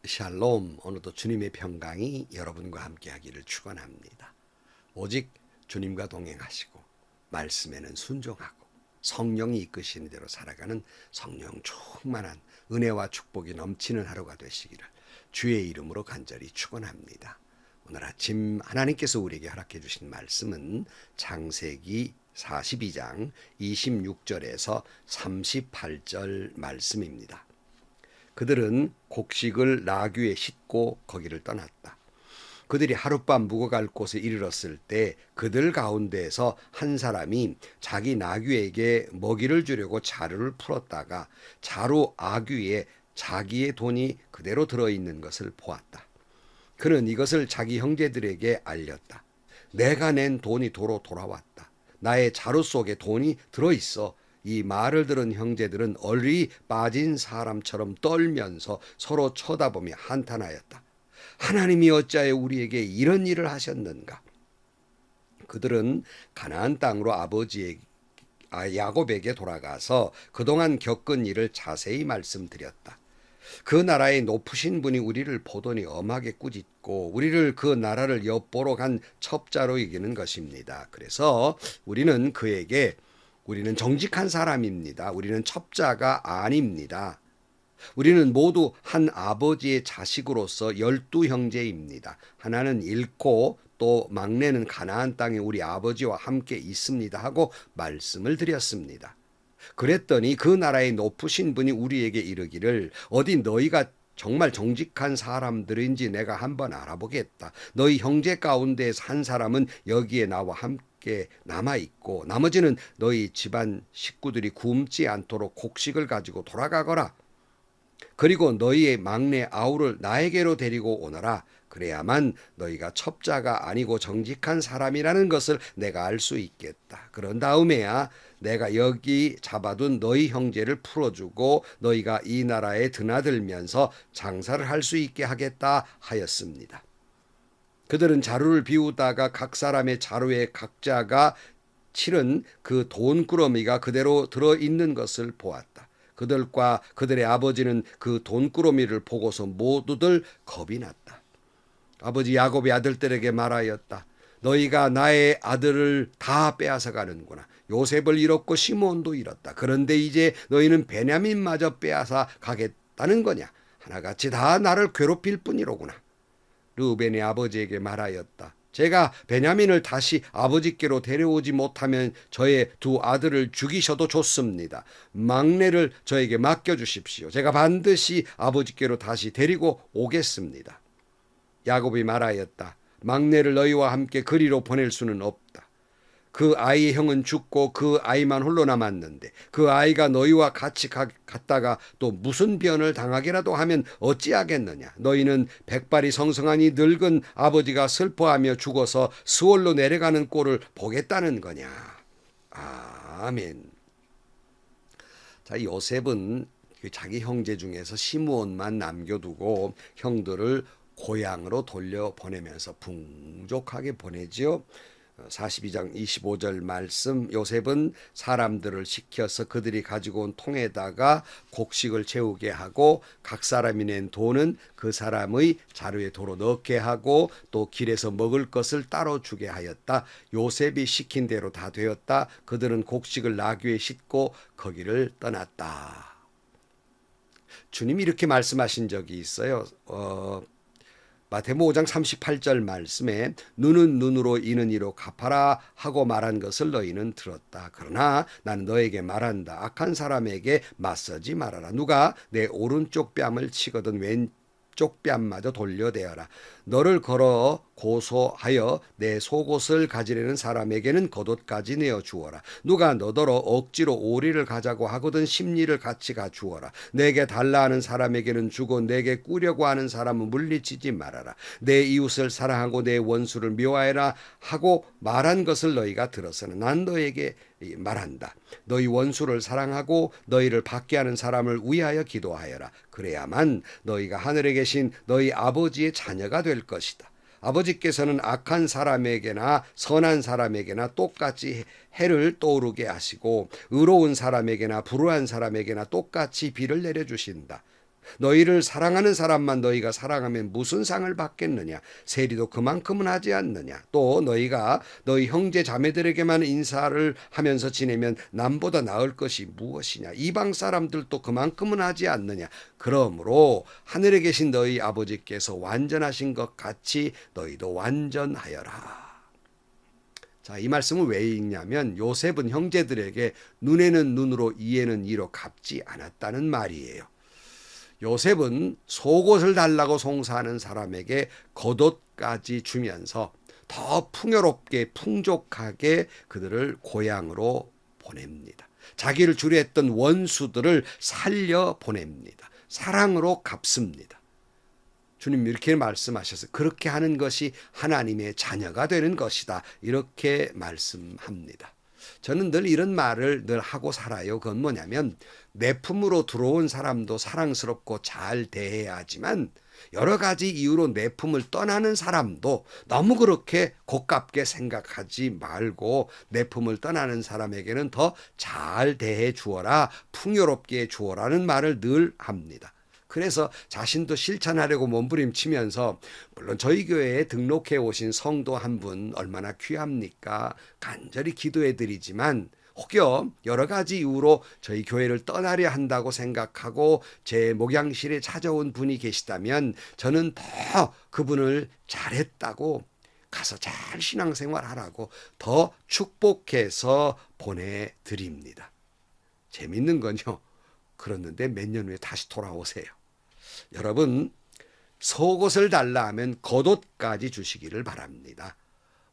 샬롬. 오늘도 주님의 평강이 여러분과 함께하기를 축원합니다. 오직 주님과 동행하시고 말씀에는 순종하고 성령이 이끄시는 대로 살아가는 성령 충만한 은혜와 축복이 넘치는 하루가 되시기를 주의 이름으로 간절히 축원합니다. 오늘 아침 하나님께서 우리에게 허락해 주신 말씀은 창세기 42장 26절에서 38절 말씀입니다. 그들은 곡식을 나귀에 싣고 거기를 떠났다. 그들이 하룻밤 묵어갈 곳에 이르렀을 때 그들 가운데에서 한 사람이 자기 나귀에게 먹이를 주려고 자루를 풀었다가 자루 아귀에 자기의 돈이 그대로 들어있는 것을 보았다. 그는 이것을 자기 형제들에게 알렸다. 내가 낸 돈이 도로 돌아왔다. 나의 자루 속에 돈이 들어있어. 이 말을 들은 형제들은 얼이 빠진 사람처럼 떨면서 서로 쳐다보며 한탄하였다. 하나님이 어찌하여 우리에게 이런 일을 하셨는가? 그들은 가나안 땅으로 아버지 야곱에게 돌아가서 그동안 겪은 일을 자세히 말씀드렸다. 그 나라의 높으신 분이 우리를 보더니 엄하게 꾸짖고 우리를 그 나라를 엿보러 간 첩자로 이기는 것입니다. 그래서 우리는 그에게 우리는 정직한 사람입니다. 우리는 첩자가 아닙니다. 우리는 모두 한 아버지의 자식으로서 12형제입니다. 하나는 잃고 또 막내는 가나안 땅에 우리 아버지와 함께 있습니다 하고 말씀을 드렸습니다. 그랬더니 그 나라의 높으신 분이 우리에게 이르기를 어디 너희가 정말 정직한 사람들인지 내가 한번 알아보겠다. 너희 형제 가운데에서 한 사람은 여기에 나와 함께 남아있고 나머지는 너희 집안 식구들이 굶지 않도록 곡식을 가지고 돌아가거라. 그리고 너희의 막내 아우를 나에게로 데리고 오너라. 그래야만 너희가 첩자가 아니고 정직한 사람이라는 것을 내가 알 수 있겠다. 그런 다음에야 내가 여기 잡아둔 너희 형제를 풀어주고 너희가 이 나라에 드나들면서 장사를 할 수 있게 하겠다 하였습니다. 그들은 자루를 비우다가 각 사람의 자루에 각자가 치른 그 돈꾸러미가 그대로 들어있는 것을 보았다. 그들과 그들의 아버지는 그 돈꾸러미를 보고서 모두들 겁이 났다. 아버지 야곱의 아들들에게 말하였다. 너희가 나의 아들을 다 빼앗아 가는구나. 요셉을 잃었고 시몬도 잃었다. 그런데 이제 너희는 베냐민마저 빼앗아 가겠다는 거냐. 하나같이 다 나를 괴롭힐 뿐이로구나. 르우벤의 아버지에게 말하였다. 제가 베냐민을 다시 아버지께로 데려오지 못하면 저의 두 아들을 죽이셔도 좋습니다. 막내를 저에게 맡겨주십시오. 제가 반드시 아버지께로 다시 데리고 오겠습니다. 야곱이 말하였다. 막내를 너희와 함께 그리로 보낼 수는 없다. 그 아이의 형은 죽고 그 아이만 홀로 남았는데 그 아이가 너희와 같이 갔다가 또 무슨 변을 당하게라도 하면 어찌하겠느냐. 너희는 백발이 성성하니 늙은 아버지가 슬퍼하며 죽어서 스월로 내려가는 꼴을 보겠다는 거냐. 아멘. 자, 요셉은 자기 형제 중에서 시므온만 남겨두고 형들을 고향으로 돌려보내면서 풍족하게 보내지요. 42장 25절 말씀, 요셉은 사람들을 시켜서 그들이 가지고 온 통에다가 곡식을 채우게 하고 각 사람이 낸 돈은 그 사람의 자루에 도로 넣게 하고 또 길에서 먹을 것을 따로 주게 하였다. 요셉이 시킨 대로 다 되었다. 그들은 곡식을 나귀에 싣고 거기를 떠났다. 주님이 이렇게 말씀하신 적이 있어요. 마태복음 5장 38절 말씀에 눈은 눈으로 이는 이로 갚아라 하고 말한 것을 너희는 들었다. 그러나 나는 너에게 말한다. 악한 사람에게 맞서지 말아라. 누가 내 오른쪽 뺨을 치거든 왼쪽 뺨마저 돌려대어라. 너를 걸어 고소하여 내 속옷을 가지려는 사람에게는 겉옷까지 내어 주어라. 누가 너더러 억지로 오리를 가자고 하거든 심리를 같이 가주어라. 내게 달라 하는 사람에게는 주고 내게 꾸려고 하는 사람은 물리치지 말아라. 내 이웃을 사랑하고 내 원수를 미워해라 하고 말한 것을 너희가 들었으나 난 너에게 말한다. 너희 원수를 사랑하고 너희를 받게 하는 사람을 위하여 기도하여라. 그래야만 너희가 하늘에 계신 너희 아버지의 자녀가 될 것이다. 아버지께서는 악한 사람에게나 선한 사람에게나 똑같이 해를 떠오르게 하시고 의로운 사람에게나 불의한 사람에게나 똑같이 비를 내려주신다. 너희를 사랑하는 사람만 너희가 사랑하면 무슨 상을 받겠느냐? 세리도 그만큼은 하지 않느냐? 또 너희가 너희 형제 자매들에게만 인사를 하면서 지내면 남보다 나을 것이 무엇이냐? 이방 사람들도 그만큼은 하지 않느냐? 그러므로 하늘에 계신 너희 아버지께서 완전하신 것 같이 너희도 완전하여라. 자, 이 말씀을 왜 읽냐면 요셉은 형제들에게 눈에는 눈으로 이에는 이로 갚지 않았다는 말이에요. 요셉은 속옷을 달라고 송사하는 사람에게 겉옷까지 주면서 더 풍요롭게 풍족하게 그들을 고향으로 보냅니다. 자기를 주려했던 원수들을 살려 보냅니다. 사랑으로 갚습니다. 주님 이렇게 말씀하셔서 그렇게 하는 것이 하나님의 자녀가 되는 것이다. 이렇게 말씀합니다. 저는 늘 이런 말을 늘 하고 살아요. 그건 뭐냐면 내 품으로 들어온 사람도 사랑스럽고 잘 대해야 하지만 여러 가지 이유로 내 품을 떠나는 사람도 너무 그렇게 고깝게 생각하지 말고 내 품을 떠나는 사람에게는 더 잘 대해 주어라, 풍요롭게 주어라는 말을 늘 합니다. 그래서 자신도 실천하려고 몸부림치면서 물론 저희 교회에 등록해 오신 성도 한 분 얼마나 귀합니까? 간절히 기도해 드리지만 혹여 여러 가지 이유로 저희 교회를 떠나려 한다고 생각하고 제 목양실에 찾아온 분이 계시다면 저는 더 그분을 잘했다고 가서 잘 신앙생활하라고 더 축복해서 보내드립니다. 재밌는 건요. 그랬는데 몇 년 후에 다시 돌아오세요. 여러분 속옷을 달라 하면 겉옷까지 주시기를 바랍니다.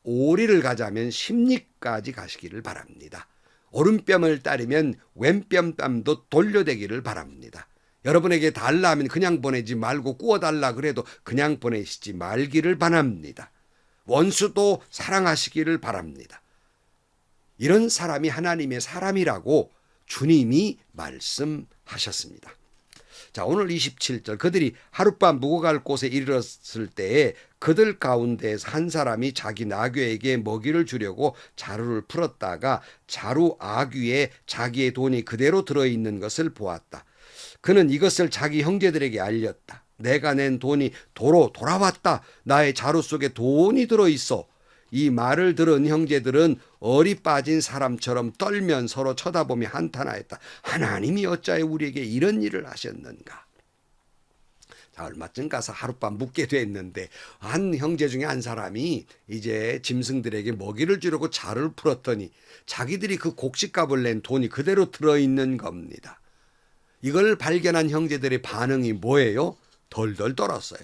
오리를 가자면 십리까지 가시기를 바랍니다. 오른뺨을 따르면 왼뺨도 돌려대기를 바랍니다. 여러분에게 달라 하면 그냥 보내지 말고 구워달라 그래도 그냥 보내시지 말기를 바랍니다. 원수도 사랑하시기를 바랍니다. 이런 사람이 하나님의 사람이라고 주님이 말씀하셨습니다. 자, 오늘 27절 그들이 하룻밤 묵어 갈 곳에 이르렀을 때에 그들 가운데에서 한 사람이 자기 나귀에게 먹이를 주려고 자루를 풀었다가 자루 아귀에 자기의 돈이 그대로 들어있는 것을 보았다. 그는 이것을 자기 형제들에게 알렸다. 내가 낸 돈이 도로 돌아왔다. 나의 자루 속에 돈이 들어있어. 이 말을 들은 형제들은 얼이 빠진 사람처럼 떨면 서로 쳐다보며 한탄하였다. 하나님이 어찌하여 우리에게 이런 일을 하셨는가. 자, 얼마 전 가서 하룻밤 묵게 됐는데 한 형제 중에 한 사람이 이제 짐승들에게 먹이를 주려고 자루를 풀었더니 자기들이 그 곡식값을 낸 돈이 그대로 들어있는 겁니다. 이걸 발견한 형제들의 반응이 뭐예요? 덜덜 떨었어요.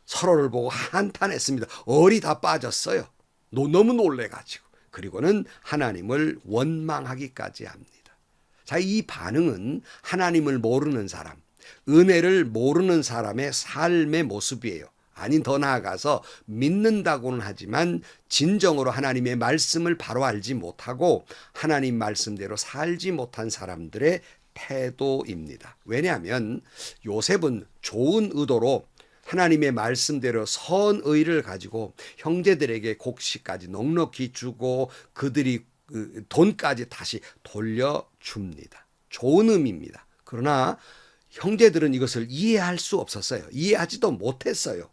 서로를 보고 한탄했습니다. 얼이 다 빠졌어요. 너무 놀래가지고. 그리고는 하나님을 원망하기까지 합니다. 자, 이 반응은 하나님을 모르는 사람, 은혜를 모르는 사람의 삶의 모습이에요. 아니 더 나아가서 믿는다고는 하지만 진정으로 하나님의 말씀을 바로 알지 못하고 하나님 말씀대로 살지 못한 사람들의 태도입니다. 왜냐하면 요셉은 좋은 의도로 하나님의 말씀대로 선의를 가지고 형제들에게 곡식까지 넉넉히 주고 그들이 돈까지 다시 돌려줍니다. 좋은 의미입니다. 그러나 형제들은 이것을 이해할 수 없었어요. 이해하지도 못했어요.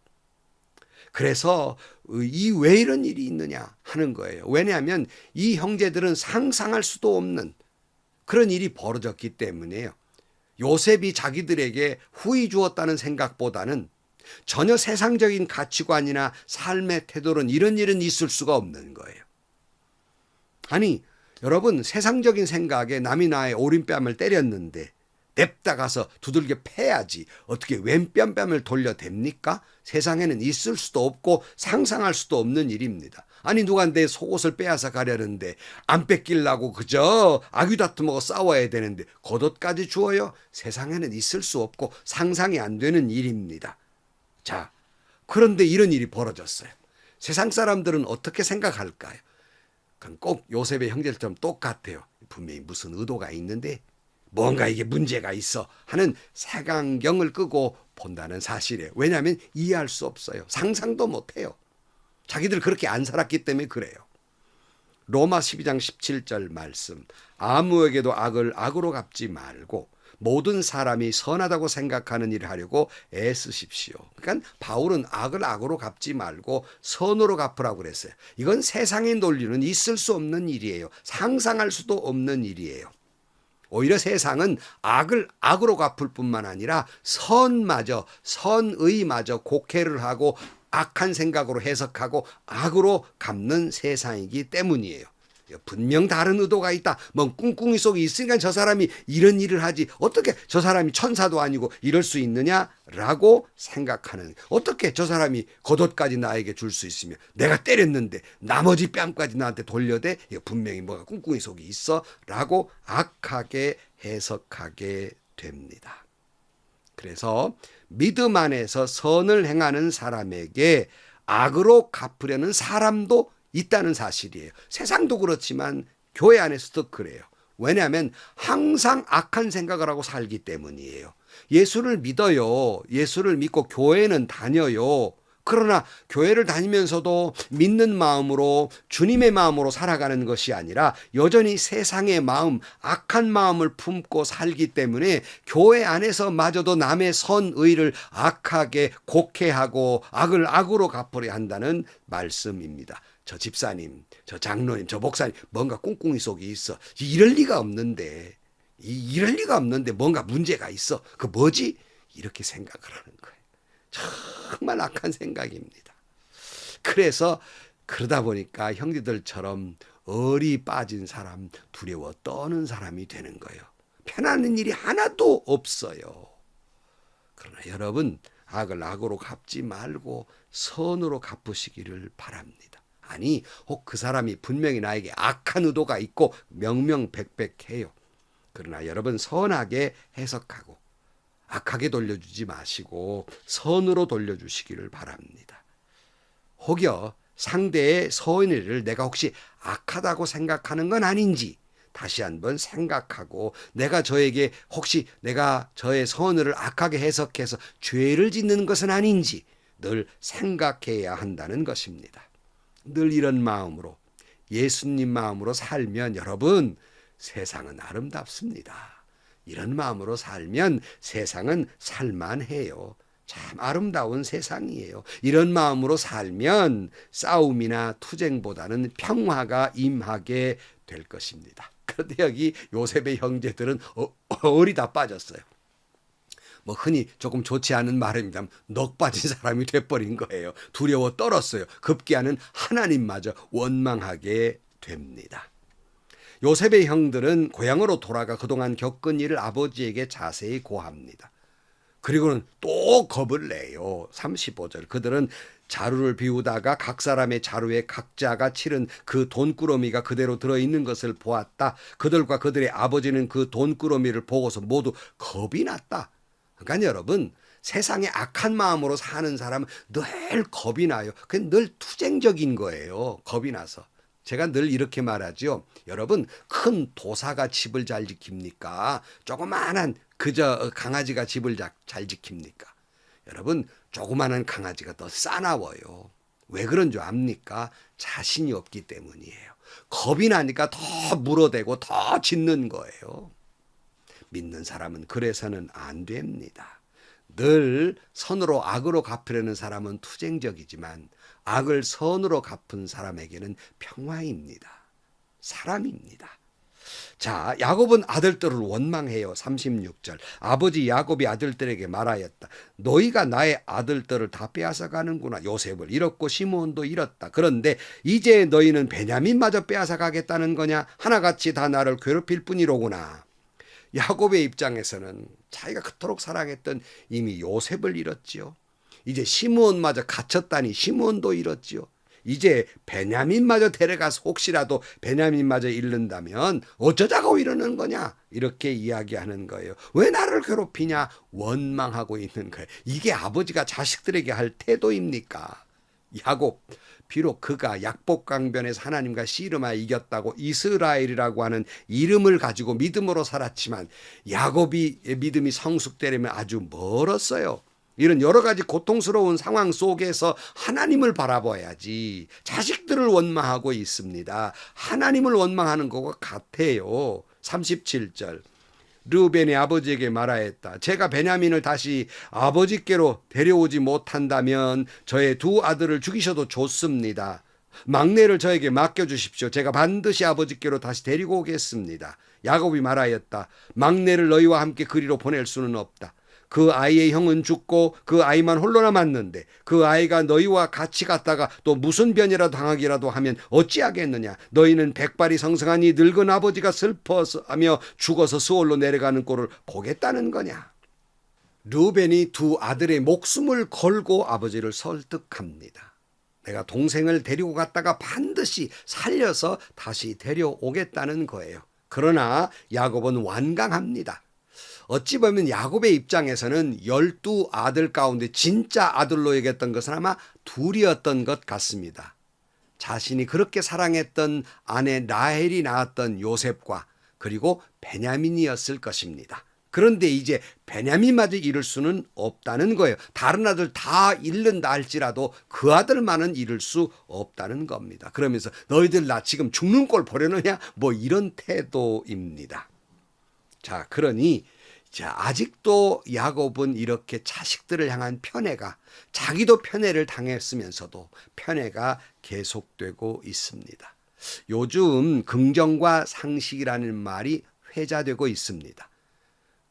그래서 이 왜 이런 일이 있느냐 하는 거예요. 왜냐하면 이 형제들은 상상할 수도 없는 그런 일이 벌어졌기 때문에요. 요셉이 자기들에게 후히 주었다는 생각보다는 전혀 세상적인 가치관이나 삶의 태도는 이런 일은 있을 수가 없는 거예요. 아니 여러분 세상적인 생각에 남이 나의 오른뺨을 때렸는데 냅다 가서 두들겨 패야지 어떻게 왼뺨을 돌려댑니까? 세상에는 있을 수도 없고 상상할 수도 없는 일입니다. 아니 누가 내 속옷을 빼앗아 가려는데 안 뺏기려고 그저 아귀다툼하고 싸워야 되는데 겉옷까지 주어요? 세상에는 있을 수 없고 상상이 안 되는 일입니다. 자, 그런데 이런 일이 벌어졌어요. 세상 사람들은 어떻게 생각할까요? 그건 꼭 요셉의 형제들처럼 똑같아요. 분명히 무슨 의도가 있는데 뭔가 이게 문제가 있어 하는 색안경을 끄고 본다는 사실이에요. 왜냐하면 이해할 수 없어요. 상상도 못해요. 자기들 그렇게 안 살았기 때문에 그래요. 로마 12장 17절 말씀 아무에게도 악을 악으로 갚지 말고 모든 사람이 선하다고 생각하는 일을 하려고 애쓰십시오. 그러니까 바울은 악을 악으로 갚지 말고 선으로 갚으라고 그랬어요. 이건 세상의 논리는 있을 수 없는 일이에요. 상상할 수도 없는 일이에요. 오히려 세상은 악을 악으로 갚을 뿐만 아니라 선의마저 곡해를 하고 악한 생각으로 해석하고 악으로 갚는 세상이기 때문이에요. 분명 다른 의도가 있다. 뭐 꿍꿍이 속에 있으니까 저 사람이 이런 일을 하지. 어떻게 저 사람이 천사도 아니고 이럴 수 있느냐라고 생각하는. 어떻게 저 사람이 겉옷까지 나에게 줄 수 있으며 내가 때렸는데 나머지 뺨까지 나한테 돌려대. 분명히 뭐가 꿍꿍이 속에 있어라고 악하게 해석하게 됩니다. 그래서 믿음 안에서 선을 행하는 사람에게 악으로 갚으려는 사람도 있다는 사실이에요. 세상도 그렇지만 교회 안에서도 그래요. 왜냐하면 항상 악한 생각을 하고 살기 때문이에요. 예수를 믿어요. 예수를 믿고 교회는 다녀요. 그러나 교회를 다니면서도 믿는 마음으로 주님의 마음으로 살아가는 것이 아니라 여전히 세상의 마음, 악한 마음을 품고 살기 때문에 교회 안에서마저도 남의 선의를 악하게 곡해하고 악을 악으로 갚으려 한다는 말씀입니다. 저 집사님, 저 장로님, 저 목사님 뭔가 꿍꿍이 속에 있어. 이럴 리가 없는데 뭔가 문제가 있어. 그 뭐지? 이렇게 생각을 하는 거예요. 정말 악한 생각입니다. 그래서 그러다 보니까 형제들처럼 얼이 빠진 사람, 두려워 떠는 사람이 되는 거예요. 편하는 일이 하나도 없어요. 그러나 여러분, 악을 악으로 갚지 말고 선으로 갚으시기를 바랍니다. 아니, 혹 그 사람이 분명히 나에게 악한 의도가 있고 명명백백해요. 그러나 여러분 선하게 해석하고 악하게 돌려주지 마시고 선으로 돌려주시기를 바랍니다. 혹여 상대의 선의를 내가 혹시 악하다고 생각하는 건 아닌지 다시 한번 생각하고 내가 저에게 혹시 내가 저의 선의를 악하게 해석해서 죄를 짓는 것은 아닌지 늘 생각해야 한다는 것입니다. 늘 이런 마음으로 예수님 마음으로 살면 여러분 세상은 아름답습니다. 이런 마음으로 살면 세상은 살만해요. 참 아름다운 세상이에요. 이런 마음으로 살면 싸움이나 투쟁보다는 평화가 임하게 될 것입니다. 그런데 여기 요셉의 형제들은 얼이 다 빠졌어요. 뭐 흔히 조금 좋지 않은 말입니다. 넋 빠진 사람이 돼버린 거예요. 두려워 떨었어요. 급기야는 하나님마저 원망하게 됩니다. 요셉의 형들은 고향으로 돌아가 그동안 겪은 일을 아버지에게 자세히 고합니다. 그리고는 또 겁을 내요. 35절. 그들은 자루를 비우다가 각 사람의 자루에 각자가 치른 그 돈꾸러미가 그대로 들어있는 것을 보았다. 그들과 그들의 아버지는 그 돈꾸러미를 보고서 모두 겁이 났다. 그러니까 여러분 세상에 악한 마음으로 사는 사람은 늘 겁이 나요. 그냥 늘 투쟁적인 거예요. 겁이 나서. 제가 늘 이렇게 말하죠. 여러분 큰 도사가 집을 잘 지킵니까? 조그마한 그저 강아지가 집을 잘 지킵니까? 여러분 조그마한 강아지가 더 싸나워요. 왜 그런 줄 압니까? 자신이 없기 때문이에요. 겁이 나니까 더 물어대고 더 짖는 거예요. 믿는 사람은 그래서는 안 됩니다. 늘 선으로 악으로 갚으려는 사람은 투쟁적이지만 악을 선으로 갚은 사람에게는 평화입니다. 사람입니다. 자, 야곱은 아들들을 원망해요. 36절. 아버지 야곱이 아들들에게 말하였다. 너희가 나의 아들들을 다 빼앗아 가는구나. 요셉을 잃었고 시므온도 잃었다. 그런데 이제 너희는 베냐민마저 빼앗아 가겠다는 거냐? 하나같이 다 나를 괴롭힐 뿐이로구나. 야곱의 입장에서는 자기가 그토록 사랑했던 이미 요셉을 잃었지요. 이제 시므온마저 갇혔다니 시므온도 잃었지요. 이제 베냐민마저 데려가서 혹시라도 베냐민마저 잃는다면 어쩌자고 이러는 거냐 이렇게 이야기하는 거예요. 왜 나를 괴롭히냐 원망하고 있는 거예요. 이게 아버지가 자식들에게 할 태도입니까? 야곱 비록 그가 약복강변에서 하나님과 씨름하여 이겼다고 이스라엘이라고 하는 이름을 가지고 믿음으로 살았지만 야곱이 믿음이 성숙되려면 아주 멀었어요. 이런 여러 가지 고통스러운 상황 속에서 하나님을 바라봐야지. 자식들을 원망하고 있습니다. 하나님을 원망하는 것과 같아요. 37절. 르우벤의 아버지에게 말하였다. 제가 베냐민을 다시 아버지께로 데려오지 못한다면 저의 두 아들을 죽이셔도 좋습니다. 막내를 저에게 맡겨주십시오. 제가 반드시 아버지께로 다시 데리고 오겠습니다. 야곱이 말하였다. 막내를 너희와 함께 그리로 보낼 수는 없다. 그 아이의 형은 죽고 그 아이만 홀로 남았는데 그 아이가 너희와 같이 갔다가 또 무슨 변이라도 당하기라도 하면 어찌하겠느냐. 너희는 백발이 성성하니 늙은 아버지가 슬퍼하며 죽어서 스올로 내려가는 꼴을 보겠다는 거냐. 르우벤이 두 아들의 목숨을 걸고 아버지를 설득합니다. 내가 동생을 데리고 갔다가 반드시 살려서 다시 데려오겠다는 거예요. 그러나 야곱은 완강합니다. 어찌 보면 야곱의 입장에서는 12 아들 가운데 진짜 아들로 여겼던 것은 아마 둘이었던 것 같습니다. 자신이 그렇게 사랑했던 아내 라헬이 낳았던 요셉과 그리고 베냐민이었을 것입니다. 그런데 이제 베냐민마저 잃을 수는 없다는 거예요. 다른 아들 다 잃는다 할지라도 그 아들만은 잃을 수 없다는 겁니다. 그러면서 너희들 나 지금 죽는 꼴 보려느냐? 뭐 이런 태도입니다. 자, 그러니 아직도 야곱은 이렇게 자식들을 향한 편애가, 자기도 편애를 당했으면서도 편애가 계속되고 있습니다. 요즘 긍정과 상식이라는 말이 회자되고 있습니다.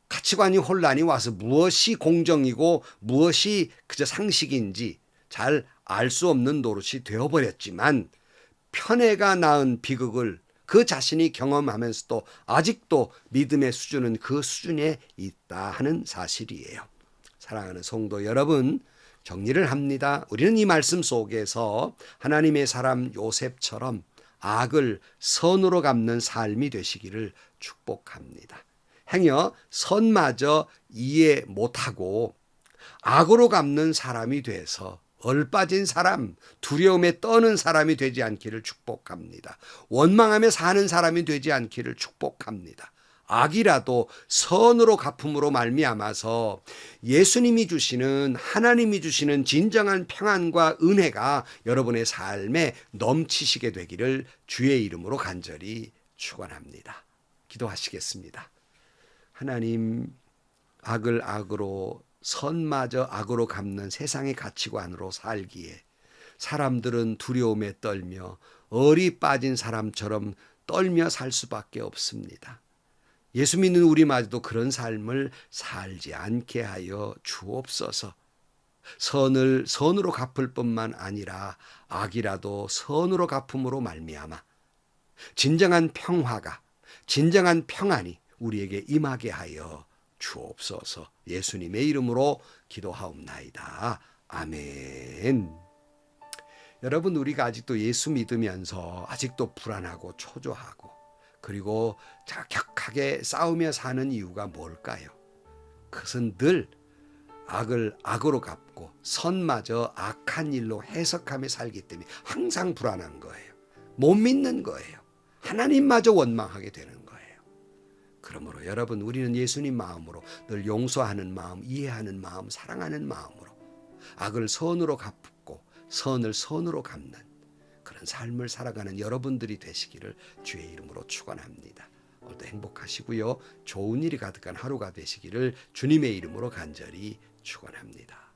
가치관이 혼란이 와서 무엇이 공정이고 무엇이 그저 상식인지 잘 알 수 없는 노릇이 되어버렸지만 편애가 낳은 비극을 그 자신이 경험하면서도 아직도 믿음의 수준은 그 수준에 있다 하는 사실이에요. 사랑하는 성도 여러분, 정리를 합니다. 우리는 이 말씀 속에서 하나님의 사람 요셉처럼 악을 선으로 갚는 삶이 되시기를 축복합니다. 행여 선마저 이해 못하고 악으로 갚는 사람이 돼서 얼빠진 사람, 두려움에 떠는 사람이 되지 않기를 축복합니다. 원망하며 사는 사람이 되지 않기를 축복합니다. 악이라도 선으로 갚음으로 말미암아서 예수님이 주시는, 하나님이 주시는 진정한 평안과 은혜가 여러분의 삶에 넘치시게 되기를 주의 이름으로 간절히 축원합니다. 기도하시겠습니다. 하나님, 악을 악으로, 선마저 악으로 갚는 세상의 가치관으로 살기에 사람들은 두려움에 떨며 얼이 빠진 사람처럼 떨며 살 수밖에 없습니다. 예수 믿는 우리마저도 그런 삶을 살지 않게 하여 주옵소서. 선을 선으로 갚을 뿐만 아니라 악이라도 선으로 갚음으로 말미암아 진정한 평화가, 진정한 평안이 우리에게 임하게 하여 주옵소서. 예수님의 이름으로 기도하옵나이다. 아멘. 여러분, 우리가 아직도 예수 믿으면서 아직도 불안하고 초조하고 그리고 격하게 싸우며 사는 이유가 뭘까요? 그것은 늘 악을 악으로 갚고 선마저 악한 일로 해석하며 살기 때문에 항상 불안한 거예요. 못 믿는 거예요. 하나님마저 원망하게 되는 거예요. 그러므로 여러분, 우리는 예수님 마음으로 늘 용서하는 마음, 이해하는 마음, 사랑하는 마음으로 악을 선으로 갚고 선을 선으로 갚는 그런 삶을 살아가는 여러분들이 되시기를 주의 이름으로 축원합니다. 오늘도 행복하시고요. 좋은 일이 가득한 하루가 되시기를 주님의 이름으로 간절히 축원합니다.